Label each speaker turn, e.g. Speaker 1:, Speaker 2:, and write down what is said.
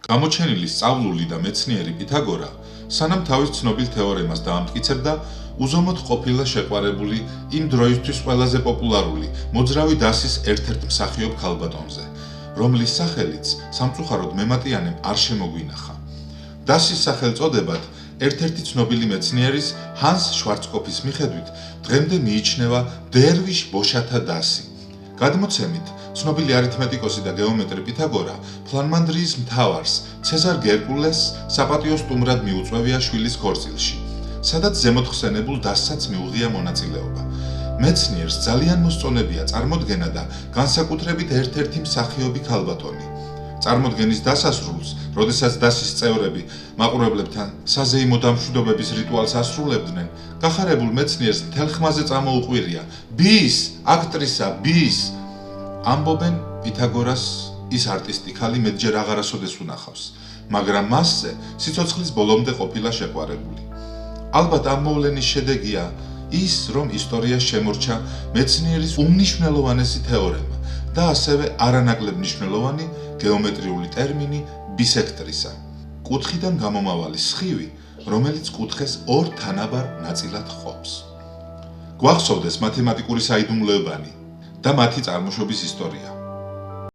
Speaker 1: გამოჩენილი სწავლული და მეცნიერი პითაგორა, სანამ თავის ცნობილ თეორემას დაამტკიცებდა, უზომოდ ყოფილა შეყვარებული იმ დროისთვის ყველაზე პოპულარული მოძრავი დასის ერთ-ერთ მსახიობ ქალბატონზე, რომლის სახელიც სამწუხაროდ მემატიანემ არ შემოგვინახა. დასის სახელწოდებად ერთ-ერთი ცნობილი მეცნიერის ჰანს შვარცკოფის მიხედვით დღემდე მიიჩნევა დერვიშ ბოშათა დასი. გადმოცემით, ცნობილი არითმეტიკოსი და გეომეტრი პითაგორა ფლანმანდრიის მთავარს ცეზარ გერკულესს საპატიო სტუმრად მიუწვევია შვილის ქორწილში, სადაც ზემოთხსენებულ დასსაც მიუღია მონაწილეობა. მეცნიერს ძალიან მოსწონებია წარმოდგენა და განსაკუთრებით ერთ-ერთი მსახიობი ქალბატონი. წარმოდგენის დასასრულს, როდესაც დასის წევრები მაყურებლებთან საზეიმო დამშვიდობების რიტუალს ასრულებდნენ, გახარებულ მეცნიერს მთელ ხმაზე წამოუყვირია „ბის, აქტრისა, ბის!“ ამბობენ პითაგორას ის არტისტი ქალი მეტჯერ აღარასოდეს უნახავს, მაგრამ მასზე სიცოცხლის ბოლომდე ყოფილა შეყვარებული. ალბათ ამ მოვლენის შედეგია ის, რომ ისტორიას შემორჩა მეცნიერის უმნიშვნელოვანესი თეორემა და ასევე არანაკლებ მნიშვნელოვანი გეომეტრიული ტერმინი ბისექტრისა, კუთხიდან გამომავალი სხივი, რომელიც კუთხეს ორ თანაბარ ნაწილად ჰყოფს. გვახსოვდეს მათემატიკური საიდუმლოებანი და მათი წარმოშობის ისტორია.